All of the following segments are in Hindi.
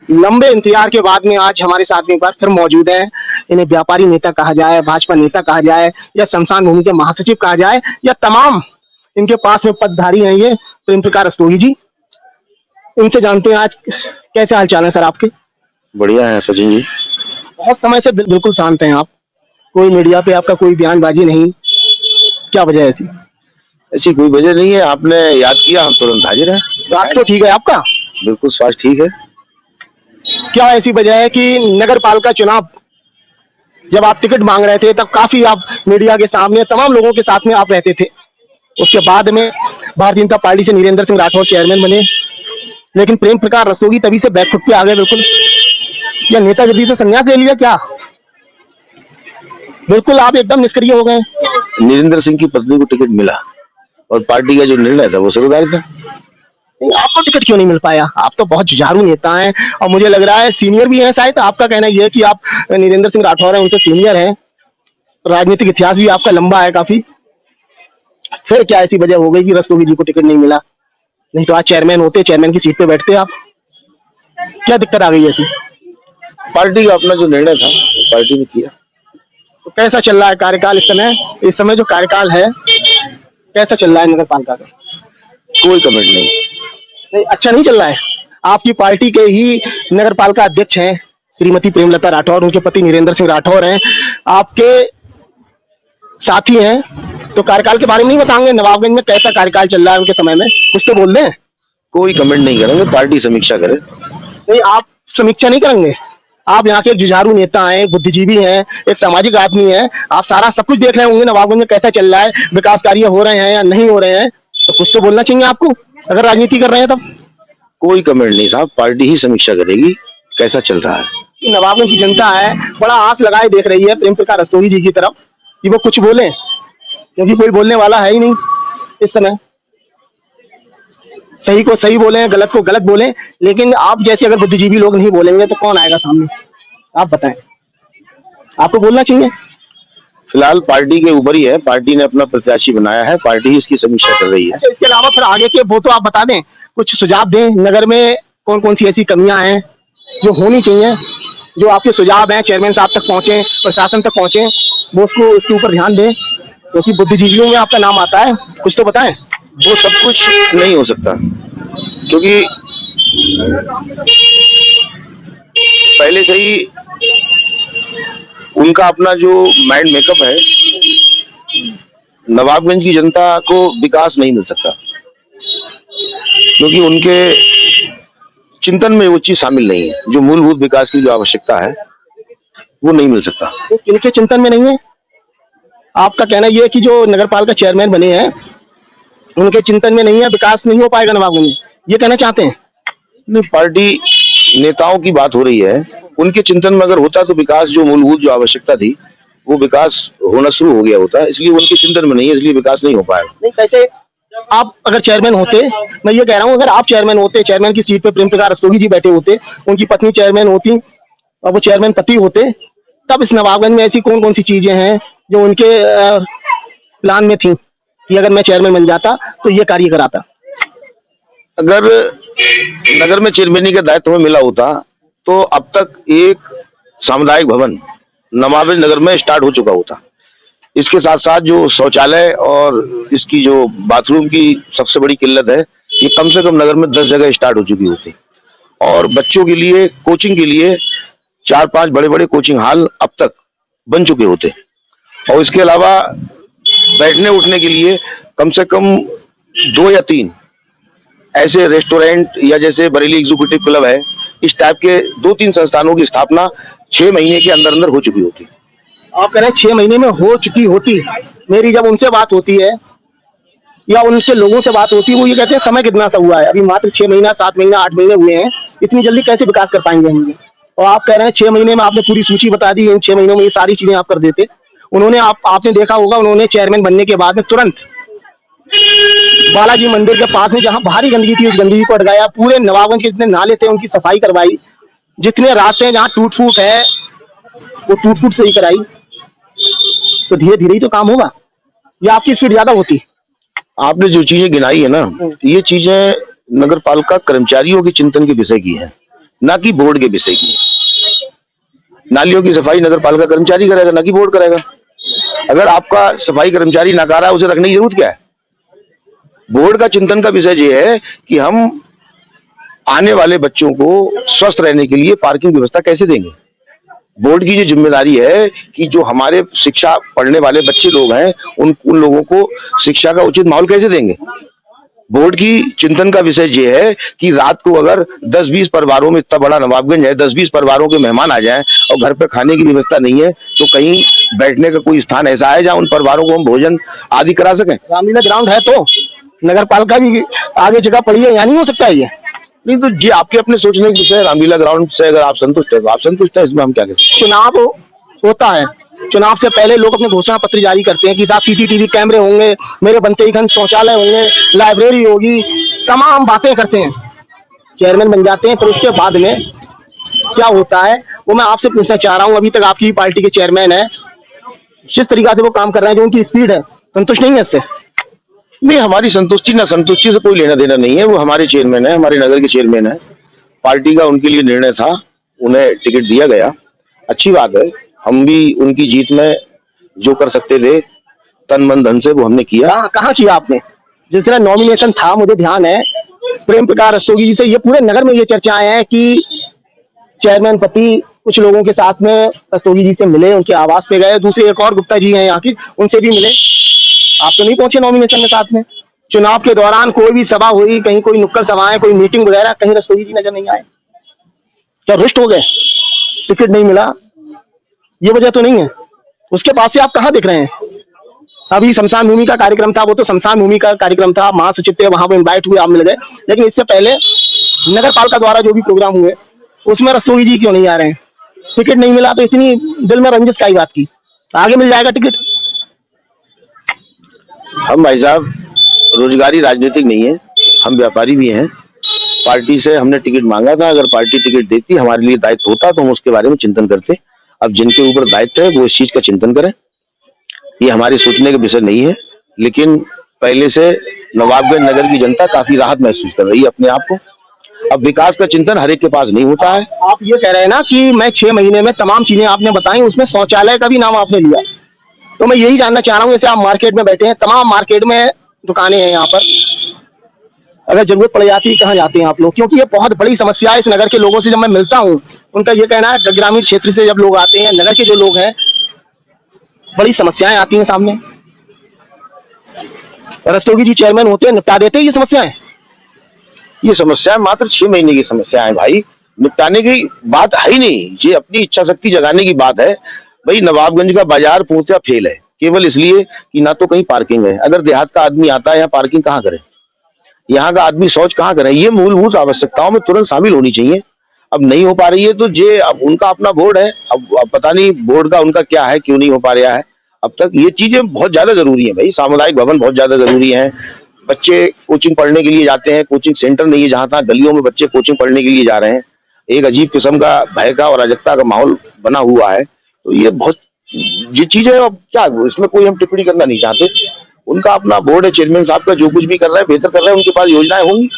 लंबे इंतजार के बाद में आज हमारे साथ में एक बार फिर मौजूद है। इन्हें व्यापारी नेता कहा जाए, भाजपा नेता कहा जाए, या शमशान भूमि के महासचिव कहा जाए, या तमाम इनके पास में पदधारी हैं ये प्रेम प्रकाश रस्तोगी जी। इनसे जानते हैं आज कैसे हाल चाल है सर आपके। बढ़िया है सचिन जी। बहुत समय से बिल्कुल शांत हैं आप, कोई मीडिया पे आपका कोई बयानबाजी नहीं, क्या वजह है ऐसी? ऐसी कोई वजह नहीं है, आपने याद किया, हम तुरंत हाजिर हैं। स्वास्थ्य तो ठीक है आपका? बिल्कुल स्वास्थ्य ठीक है। क्या ऐसी वजह है कि नगर पालिका चुनाव जब आप टिकट मांग रहे थे तब काफी आप मीडिया के सामने तमाम लोगों के साथ में आप रहते थे, उसके बाद में भारतीय जनता पार्टी से नीरेंद्र सिंह राठौर चेयरमैन बने, लेकिन प्रेम प्रकाश रस्तोगी तभी से बैकफुट पे आ गए बिल्कुल। या नेतागिरी से संन्यास ले लिया क्या? बिल्कुल आप एकदम निष्क्रिय हो गए। नीरेंद्र सिंह की पत्नी को टिकट मिला और पार्टी का जो निर्णय था वो सरदार था। आपको टिकट क्यों नहीं मिल पाया? आप तो बहुत जुझारू नेता हैं और मुझे लग रहा है सीनियर भी हैं शायद। आपका कहना यह है कि आप नीरेंद्र सिंह राठौर हैं, उनसे सीनियर हैं, राजनीतिक इतिहास भी आपका लंबा है काफी। फिर क्या ऐसी वजह हो गई कि रस्तोगी जी को टिकट नहीं मिला? नहीं तो आज चेयरमैन होते, चेयरमैन की सीट पे बैठते आप। क्या दिक्कत आ गई ऐसी? पार्टी का अपना जो निर्णय था पार्टी ने किया। तो कैसा चल रहा है कार्यकाल इस समय? इस समय जो कार्यकाल है कैसा चल रहा है नगर पालिका का? कोई कमेंट नहीं। नहीं, अच्छा नहीं चल रहा है। आपकी पार्टी के ही नगर पालिका अध्यक्ष हैं श्रीमती प्रेमलता राठौर, उनके पति नीरेंद्र सिंह राठौर हैं, आपके साथी हैं, तो कार्यकाल के बारे में नहीं बताएंगे? नवाबगंज में कैसा कार्यकाल चल रहा है उनके समय में, कुछ तो बोल दें। कोई कमेंट नहीं करेंगे, पार्टी समीक्षा करे। नहीं, आप समीक्षा नहीं करेंगे? आप यहाँ के जुझारू नेता हैं, बुद्धिजीवी हैं, एक सामाजिक आदमी हैं, आप सारा सब कुछ देख रहे होंगे नवाबगंज में कैसा चल रहा है, विकास कार्य हो रहे हैं या नहीं हो रहे हैं, तो कुछ तो बोलना चाहिए आपको अगर राजनीति कर रहे हैं तब। कोई कमेंट नहीं साहब, पार्टी ही समीक्षा करेगी कैसा चल रहा है। नवाबगंज की जनता है बड़ा आस लगाए देख रही है प्रेम प्रकाश रस्तोगी जी की तरफ कि वो कुछ बोले, क्योंकि कोई बोलने वाला है ही नहीं इस समय। सही को सही बोले, गलत को गलत बोले, लेकिन आप जैसे अगर बुद्धिजीवी लोग नहीं बोलेंगे तो कौन आएगा सामने? आप बताएं, आपको बोलना चाहिए। फिलहाल पार्टी के ऊपर ही है, पार्टी ने अपना प्रत्याशी बनाया है, पार्टी ही इसकी समीक्षा कर रही है। अच्छा, इसके अलावा फिर आगे के वो तो आप बता दें, कुछ सुझाव दें, नगर में कौन कौन सी ऐसी कमियां हैं जो होनी चाहिए, जो आपके सुझाव हैं चेयरमैन साहब तक पहुंचे, प्रशासन तक पहुंचे, वो उसके ऊपर ध्यान दें, क्योंकि बुद्धिजीवियों में आपका नाम आता है, कुछ तो बताएं। वो सब कुछ नहीं हो सकता, क्योंकि पहले से ही उनका अपना जो माइंड मेकअप है, नवाबगंज की जनता को विकास नहीं मिल सकता, क्योंकि उनके चिंतन में वो चीज शामिल नहीं है। जो मूलभूत विकास की जो आवश्यकता है वो नहीं मिल सकता। तो इनके चिंतन में नहीं है? आपका कहना यह है कि जो नगर पालिका चेयरमैन बने हैं उनके चिंतन में नहीं है, विकास नहीं हो पाएगा नवाबगंज में, ये कहना चाहते हैं? नहीं, पार्टी नेताओं की बात हो रही है, उनके चिंतन में अगर होता तो विकास जो मूलभूत जो आवश्यकता थी वो विकास होना शुरू हो गया होता, इसलिए उनके चिंतन में नहीं है, इसलिए विकास नहीं हो पाएगा। नहीं, कैसे आप अगर चेयरमैन होते, मैं ये कह रहा हूँ अगर आप चेयरमैन होते, चेयरमैन की सीट पे प्रेम प्रकाश रस्तोगी जी बैठे होते, उनकी पत्नी चेयरमैन होती और वो चेयरमैन पति होते, तब इस नवाबगंज में ऐसी कौन कौन सी चीजें हैं जो उनके प्लान में थी कि अगर मैं चेयरमैन बन जाता तो ये कार्य कराता? अगर नगर में चेयरमैनी का दायित्व हमें मिला होता तो अब तक एक सामुदायिक भवन नवाबगंज नगर में स्टार्ट हो चुका होता। इसके साथ साथ जो शौचालय और इसकी जो बाथरूम की सबसे बड़ी किल्लत है, ये कम से कम नगर में 10 जगह स्टार्ट हो चुकी होती, और बच्चों के लिए कोचिंग के लिए 4-5 बड़े बड़े कोचिंग हॉल अब तक बन चुके होते, और इसके अलावा बैठने उठने के लिए कम से कम 2 या 3 ऐसे रेस्टोरेंट, या जैसे बरेली एग्जीक्यूटिव क्लब है, इस टाइप के 2-3 संस्थानों की स्थापना 6 महीने के अंदर अंदर हो चुकी होती। आप कह रहे हैं 6 महीने में हो चुकी होती? मेरी जब उनसे बात होती है या उनके लोगों से बात होती है, वो ये कहते हैं समय कितना सा हुआ है, अभी मात्र 6 महीना, 7 महीना, 8 महीने हुए हैं, इतनी जल्दी कैसे विकास कर पाएंगे हम ये? और आप कह रहे हैं 6 महीने में आपने पूरी सूची बता दी, इन 6 महीनों में ये सारी चीजें आप कर देते। उन्होंने आपने देखा होगा, उन्होंने चेयरमैन बनने के बाद में तुरंत बालाजी मंदिर के पास में जहां भारी गंदगी थी उस गंदगी को हटाया, पूरे नवाबगंज के जितने नाले थे उनकी सफाई करवाई, जितने रास्ते हैं जहां टूट फूट है वो टूट फूट सही कराई। तो धीरे धीरे ही तो काम होगा, या आपकी स्पीड ज्यादा होती? आपने जो चीजें गिनाई है ना, ये चीजें नगर पालिका कर्मचारियों के चिंतन के विषय की है, ना कि बोर्ड के विषय की। नालियों की सफाई नगर पालिका कर्मचारी करेगा, ना कि बोर्ड करेगा। अगर आपका सफाई कर्मचारी नकारा है, उसे रखने की जरूरत क्या है? बोर्ड का चिंतन का विषय ये है कि हम आने वाले बच्चों को स्वस्थ रहने के लिए पार्किंग व्यवस्था कैसे देंगे। बोर्ड की जो जिम्मेदारी है कि जो हमारे शिक्षा पढ़ने वाले बच्चे लोग हैं, उन लोगों को शिक्षा का उचित माहौल कैसे देंगे। बोर्ड की चिंतन का विषय ये है कि रात को अगर 10-20 परिवारों में, इतना बड़ा नवाबगंज है, 10-20 परिवारों के मेहमान आ जाएं और घर पे खाने की व्यवस्था नहीं है, तो कहीं बैठने का कोई स्थान ऐसा है जहां उन परिवारों को हम भोजन आदि करा सकें। रामलीला ग्राउंड है तो नगर पालिका भी आगे जगह पड़ी है, यहाँ नहीं हो सकता है ये? नहीं तो ये आपके अपने सोचने के विषय है। रामलीला ग्राउंड से अगर आप संतुष्ट है तो आप संतुष्ट है, इसमें हम क्या कह सकते हैं। चुनाव होता है, चुनाव से पहले लोग अपने घोषणा पत्र जारी करते हैं कि साहब सीसीटीवी कैमरे होंगे, मेरे बनते ही खंड शौचालय होंगे, लाइब्रेरी होगी, तमाम बातें करते हैं, चेयरमैन बन जाते हैं। पर उसके बाद में क्या होता है वो मैं आपसे पूछना चाह रहा हूँ। अभी तक आपकी पार्टी के चेयरमैन है, जिस तरीका से वो काम कर रहे हैं, जो उनकी स्पीड है, संतुष्ट नहीं है इससे? नहीं, हमारी संतुष्टि ना संतुष्टि से कोई लेना देना नहीं है। वो हमारे चेयरमैन है, हमारे नगर के चेयरमैन है। पार्टी का उनके लिए निर्णय था, उन्हें टिकट दिया गया, अच्छी बात है। हम भी उनकी जीत में जो कर सकते थे तन मन धन से वो हमने किया। कहाँ किया आपने? जिस तरह नॉमिनेशन था, मुझे ध्यान है, प्रेम प्रकाश रस्तोगी जी से ये पूरे नगर में ये चर्चाएं हैं कि चेयरमैन पति कुछ लोगों के साथ में रस्तोगी जी से मिले, उनके आवास पे गए। दूसरे एक और गुप्ता जी हैं यहाँ की, उनसे भी मिले। आप तो नहीं पहुंचे नॉमिनेशन में साथ में? चुनाव के दौरान कोई भी सभा हुई, कहीं कोई नुक्कड़ सभाएं, कोई मीटिंग वगैरह, कहीं रस्तोगी जी नजर नहीं आए? क्या रुष्ट हो गए, टिकट नहीं मिला, ये वजह तो नहीं है? उसके बाद से आप कहाँ दिख रहे हैं? अभी शमशान भूमि का कार्यक्रम था, वो तो शमशान भूमि का कार्यक्रम था, महासचिव थे, वहां पे इन्वाइट हुए, आप मिल गए। लेकिन इससे पहले नगर पालिका द्वारा जो भी प्रोग्राम हुए उसमें रस्तोगी जी क्यों नहीं आ रहे हैं? टिकट नहीं मिला तो इतनी दिल में रंजिश का ही बात की, आगे मिल जाएगा टिकट। हम भाई साहब रोजगारी राजनीतिक नहीं है, हम व्यापारी भी हैं। पार्टी से हमने टिकट मांगा था, अगर पार्टी टिकट देती, हमारे लिए दायित्व होता तो हम उसके बारे में चिंतन करते। अब जिनके ऊपर दायित्व है वो इस चीज का चिंतन करें, ये हमारे सोचने का विषय नहीं है। लेकिन पहले से नवाबगंज नगर की जनता काफी राहत महसूस कर रही है अपने आप को। अब विकास का चिंतन हर एक के पास नहीं होता है। आप ये कह रहे हैं ना कि मैं 6 महीने में तमाम चीजें आपने बताई, उसमें शौचालय का भी नाम आपने लिया, तो मैं यही जानना चाह रहा हूँ, जैसे आप मार्केट में बैठे हैं, तमाम मार्केट में दुकानें हैं यहाँ पर, अगर जरूरत पड़ जाती है कहाँ जाते हैं आप लोग? क्योंकि ये बहुत बड़ी समस्या है। इस नगर के लोगों से जब मैं मिलता हूँ, उनका ये कहना है, ग्रामीण क्षेत्र से जब लोग आते हैं, नगर के जो लोग हैं, बड़ी समस्याएं आती हैं सामने। रस्तोगी जी चेयरमैन होते हैं, निपटा देते हैं ये समस्याएं? ये समस्या मात्र 6 महीने की समस्या है भाई, निपटाने की बात है ही नहीं। ये अपनी इच्छा शक्ति जगाने की बात है। भाई नवाबगंज का बाजार पूर्णतः फेल है, केवल इसलिए कि ना तो कहीं पार्किंग है। अगर देहात का आदमी आता है यहाँ, पार्किंग कहाँ करे? यहाँ का आदमी शौच कहाँ करे? ये मूलभूत आवश्यकताओं में तुरंत शामिल होनी चाहिए। अब नहीं हो पा रही है तो ये अब उनका अपना बोर्ड है, अब पता नहीं बोर्ड का उनका क्या है, क्यों नहीं हो पा रहा है अब तक। ये चीजें बहुत ज्यादा जरूरी है भाई, सामुदायिक भवन बहुत ज्यादा जरूरी है। बच्चे कोचिंग पढ़ने के लिए जाते हैं, कोचिंग सेंटर नहीं है, जहां तहाँ गलियों में बच्चे कोचिंग पढ़ने के लिए जा रहे हैं। एक अजीब किस्म का भय का और अराजकता का माहौल बना हुआ है। तो ये बहुत ये चीजें, अब क्या इसमें कोई हम टिप्पणी करना नहीं चाहते। उनका अपना बोर्ड है, चेयरमैन साहब का जो कुछ भी कर रहे हैं बेहतर कर रहे हैं, उनके पास योजनाएं होंगी,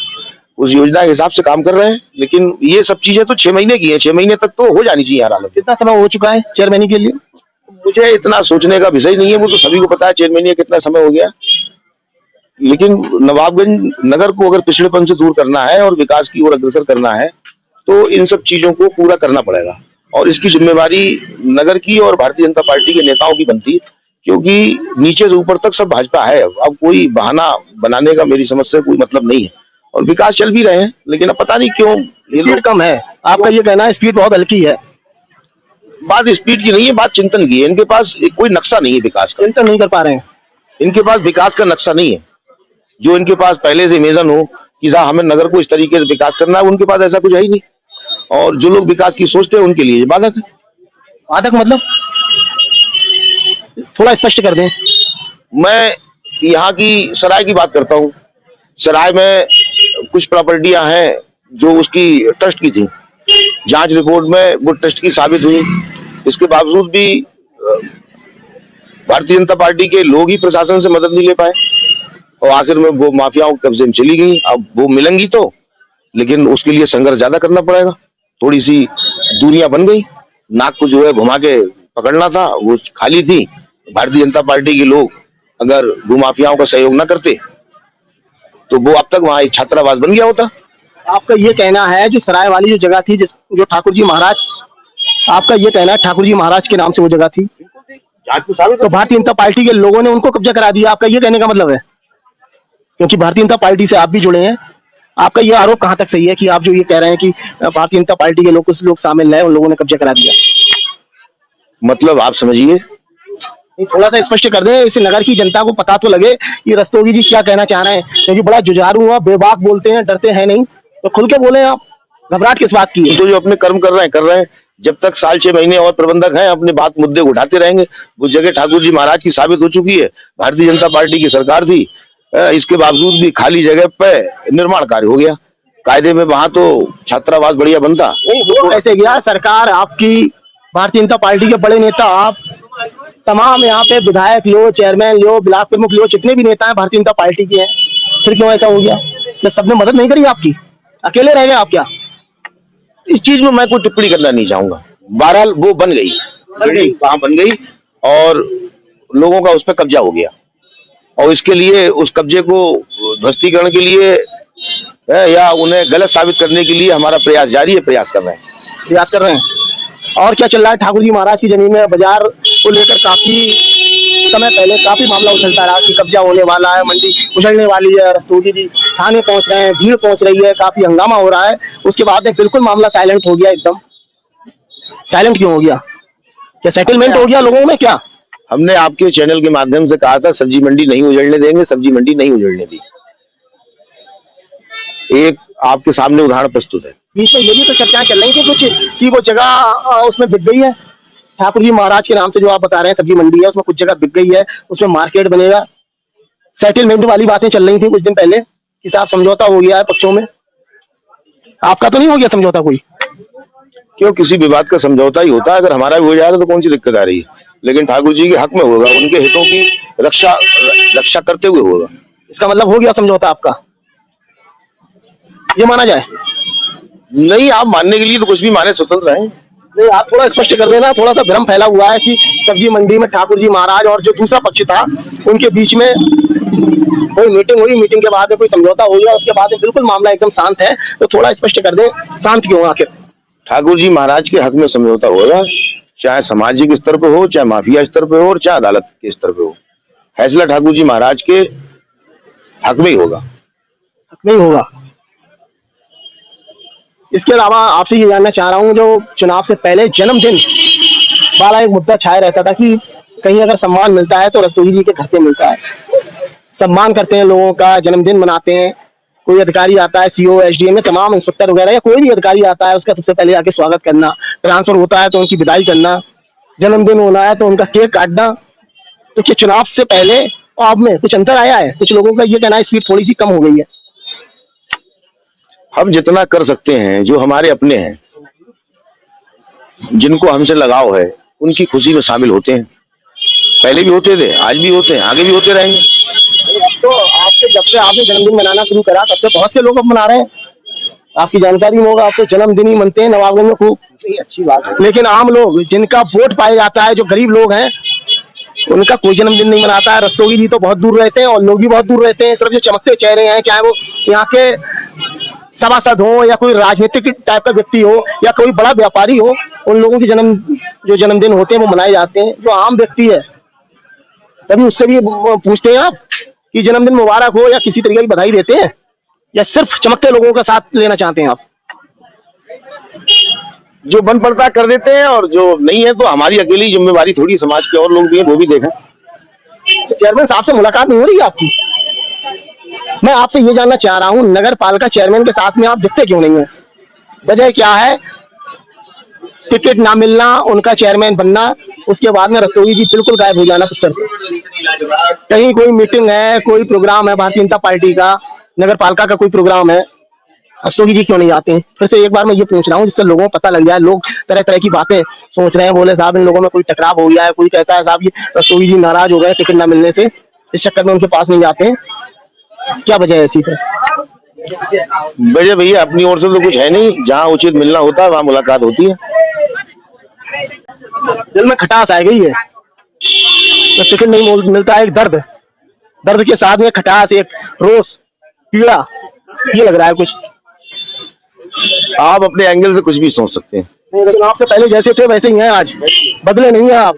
उस योजना के हिसाब से काम कर रहे हैं। लेकिन ये सब चीजें तो 6 महीने की है, 6 महीने तक तो हो जानी चाहिए यार हालत। कितना समय हो चुका है चेयरमैनी के लिए? मुझे इतना सोचने का विषय नहीं है, वो तो सभी को पता है चेयरमैन ये कितना समय हो गया। लेकिन नवाबगंज नगर को अगर पिछड़ेपन से दूर करना है और विकास की ओर अग्रसर करना है तो इन सब चीजों को पूरा करना पड़ेगा, और इसकी जिम्मेवारी नगर की और भारतीय जनता पार्टी के नेताओं की बनती है, क्योंकि नीचे से ऊपर तक सब भाजपा है। अब कोई बहाना बनाने का मेरी समझ से कोई मतलब नहीं है, और विकास चल भी रहे हैं। लेकिन अब पता नहीं क्यों ये लोग, स्पीड कम है, आपका ये कहना है स्पीड बहुत हल्की है? बात स्पीड की नहीं है, बात चिंतन की है। इनके पास कोई नक्शा नहीं है विकास का, चिंतन नहीं कर पा रहे हैं। इनके पास विकास का नक्शा नहीं है। जो इनके पास पहले से इमेजन हो कि साहब हमें नगर को इस तरीके से विकास करना है, उनके पास ऐसा कुछ है ही नहीं। और जो लोग विकास की सोचते हैं उनके लिए ये बाधक है। बाधक मतलब थोड़ा स्पष्ट कर दें। मैं यहाँ की सराय की बात करता हूँ। सराय में कुछ प्रॉपर्टियां हैं जो उसकी ट्रस्ट की थी, जांच रिपोर्ट में वो ट्रस्ट की साबित हुई। इसके बावजूद भी भारतीय जनता पार्टी के लोग ही प्रशासन से मदद नहीं ले पाए, और आखिर में वो माफियाओं के कब्जे में चली गई। अब वो मिलेंगी तो, लेकिन उसके लिए संघर्ष ज्यादा करना पड़ेगा। थोड़ी सी दूरियां बन गई। नाक को जो है घुमा के पकड़ना था, वो खाली थी। भारतीय जनता पार्टी के लोग अगर भूमाफियाओं का सहयोग न करते तो वो अब तक वहां एक छात्रावास बन गया होता। आपका ये कहना है जो सराय वाली जो जगह थी, जिस जो ठाकुर जी महाराज, आपका ये कहना है ठाकुर जी महाराज के नाम से वो जगह थी, तो भारतीय जनता पार्टी के लोगों ने उनको कब्जा करा दिया, आपका ये कहने का मतलब है? क्योंकि भारतीय जनता पार्टी से आप भी जुड़े हैं, आपका ये आरोप कहाँ तक सही है कि आप जो ये कह रहे हैं कि भारतीय जनता पार्टी के लोग, कुछ लोग शामिल हैं, उन लोगों ने कब्जा करा दिया? मतलब आप समझिए। थोड़ा सा स्पष्ट कर दें, इस नगर की जनता को पता तो लगे कि रस्तोगी जी क्या कहना चाह रहे हैं, क्योंकि बड़ा जुझारू हुआ, बेबाक बोलते हैं, डरते हैं नहीं, तो खुल के बोले आप, घबराहट किस बात की है? तो जो अपने कर्म कर रहे हैं। जब तक साल 6 महीने और प्रबंधक हैं अपने बात मुद्दे उठाते रहेंगे। वो जगह ठाकुर जी महाराज की साबित हो चुकी है, भारतीय जनता पार्टी की सरकार थी, इसके बावजूद भी खाली जगह पे निर्माण कार्य हो गया। कायदे में वहां तो छात्रावास बढ़िया बनता। वो कैसे गया? सरकार आपकी, भारतीय जनता पार्टी के बड़े नेता आप, तमाम यहाँ पे विधायक लो, चेयरमैन लो, ब्लॉक प्रमुख लो, जितने भी नेता हैं भारतीय जनता पार्टी के हैं, फिर क्यों ऐसा हो गया? क्या सबने मदद नहीं करी आपकी? अकेले रह गए आप क्या? इस चीज में मैं कोई टिप्पणी करना नहीं चाहूंगा। बहरहाल वो बन गई, वहां बन गई और लोगों का उस पर कब्जा हो गया, और इसके लिए उस कब्जे को ध्वस्तीकरण के लिए या उन्हें गलत साबित करने के लिए हमारा प्रयास जारी है, प्रयास कर रहे हैं। और क्या चल रहा है? ठाकुर जी महाराज की जमीन में बाजार को लेकर काफी समय पहले काफी मामला उछलता रहा कि कब्जा होने वाला है, मंडी उजड़ने वाली है, रस्तोगी जी थाने पहुंच रहे हैं, भीड़ पहुंच रही है, काफी हंगामा हो रहा है। उसके बाद में बिल्कुल मामला साइलेंट हो गया, एकदम साइलेंट क्यों हो गया? क्या सेटलमेंट हो गया लोगों में क्या? हमने आपके चैनल के माध्यम से कहा था सब्जी मंडी नहीं उजड़ने देंगे, सब्जी मंडी नहीं उजड़ने दी। एक आपके सामने उदाहरण प्रस्तुत है। बीच में ये भी तो चर्चाएं चल रही थी कुछ कि वो जगह उसमें बिक गई है, ठाकुर जी महाराज के नाम से जो आप बता रहे हैं सब्जी मंडी है, उसमें कुछ जगह बिक गई है, उसमें मार्केट बनेगा। सेटलमेंट वाली बातें चल रही थी कुछ दिन पहले कि साहब समझौता हो गया है पक्षों में, आपका तो नहीं हो गया समझौता कोई? क्यों, किसी भी बात का समझौता ही होता है। अगर हमारा भी हो जाएगा तो कौन सी दिक्कत आ रही है, लेकिन ठाकुर जी के हक में होगा, उनके हितों की रक्षा करते हुए होगा। इसका मतलब हो गया समझौता आपका, ये माना जाए? नहीं, आप मानने के लिए तो कुछ भी माने, स्वतंत्र रहें। नहीं, आप थोड़ा स्पष्ट कर देना, थोड़ा सा भ्रम फैला हुआ है कि सब्जी मंडी में ठाकुर जी महाराज और जो दूसरा पक्ष था उनके बीच में कोई मीटिंग हुई, मीटिंग के बाद में कोई समझौता हो गया, उसके बाद में बिल्कुल मामला एकदम शांत है, तो थोड़ा स्पष्ट कर दे, शांत क्यों आखिर? ठाकुर जी महाराज के हक में समझौता होगा, चाहे सामाजिक स्तर पे हो, चाहे माफिया स्तर पे हो, और चाहे अदालत के स्तर पे हो। फैसला ठाकुर जी महाराज के हक में ही होगा। नहीं होगा। इसके अलावा आपसे ये जानना चाह रहा हूँ, जो चुनाव से पहले जन्मदिन वाला एक मुद्दा छाया रहता था कि कहीं अगर सम्मान मिलता है तो रस्तोगी जी के घर पे मिलता है, सम्मान करते हैं लोगों का, जन्मदिन मनाते हैं, कोई अधिकारी आता है, सीओ, एसडीएम, तमाम इंस्पेक्टर वगैरह या कोई भी अधिकारी आता है, उसका सबसे पहले आके स्वागत करना, ट्रांसफर होता है तो उनकी विदाई करना, जन्मदिन होना है तो उनका केक काटना। तो क्या चुनाव से पहले और अब में कुछ अंतर आया है? कुछ लोगों का ये कहना है स्पीड थोड़ी सी कम हो गई है। हम जितना कर सकते हैं, जो हमारे अपने हैं, जिनको हमसे लगाव है, उनकी खुशी में शामिल होते हैं। पहले भी होते थे, आज भी होते हैं, आगे भी होते रहेंगे। तो आपसे जब से आपने जन्मदिन मनाना शुरू करा तब से बहुत से लोग अब मना रहे हैं, आपकी जानकारी में होगा, आप तो जन्मदिन ही मनते हैं नवाबगंज में खूब, अच्छी बात है। लेकिन आम लोग जिनका वोट पाया जाता है, जो गरीब लोग हैं, उनका कोई जन्मदिन नहीं मनाता है। रस्तोगी जी तो बहुत दूर रहते हैं और लोग भी बहुत दूर रहते हैं। सिर्फ जो चमकते चेहरे हैं, चाहे वो यहाँ के सभासद हो या कोई राजनीतिक टाइप का व्यक्ति हो या कोई बड़ा व्यापारी हो, उन लोगों की जो जन्मदिन होते हैं वो मनाए जाते हैं। जो आम व्यक्ति है, कभी उससे भी पूछते हैं आप कि जन्मदिन मुबारक हो, या किसी तरीके की बधाई देते हैं, या सिर्फ चमकते लोगों का साथ लेना चाहते हैं आप? जो बन पड़ता कर देते हैं, और जो नहीं है तो हमारी अकेली जिम्मेवारी थोड़ी, समाज के और लोग भी हैं, वो भी देखें। चेयरमैन साहब से मुलाकात नहीं हो रही आपकी? मैं आपसे ये जानना चाह रहा हूँ, नगर पालिका चेयरमैन के साथ में आप दिखते क्यों नहीं है? वजह क्या है? टिकट ना मिलना, उनका चेयरमैन बनना, उसके बाद में रस्तोगी जी बिल्कुल गायब हो जाना पिक्चर से। कहीं कोई मीटिंग है, कोई प्रोग्राम है भारतीय जनता पार्टी का, नगर पालिका का कोई प्रोग्राम है, रस्तोगी जी क्यों नहीं आते हैं? फिर से एक बार मैं ये पूछ रहा हूँ जिससे लोगों को पता लग जाए। लोग तरह तरह की बातें सोच रहे हैं, बोले साहब इन लोगों में कोई टकराव हो गया है, कोई कहता है साहब ये रस्तोगी जी नाराज हो गए टिकट ना मिलने से, इस चक्कर में उनके पास नहीं जाते हैं। क्या वजह है ऐसी? फिर वजह भैया अपनी ओर से तो कुछ है नहीं, जहाँ उचित मिलना होता है वहाँ मुलाकात होती है। दिल में खटास आ गई है, तो टिकट नहीं मिलता है, एक दर्द, दर्द के साथ में खटास, एक रोष, पीड़ा, ये लग रहा है कुछ। आप अपने एंगल से कुछ भी सोच सकते हैं। नहीं, लेकिन आपसे पहले जैसे थे वैसे ही हैं आज, बदले नहीं है आप।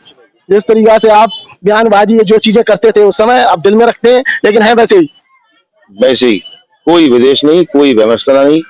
जिस तरीका से आप बयानबाजी जो चीजें करते थे उस समय आप दिल में रखते हैं, लेकिन है वैसे ही। वैसे ही, कोई विदेश नहीं, कोई व्यवस्था नहीं।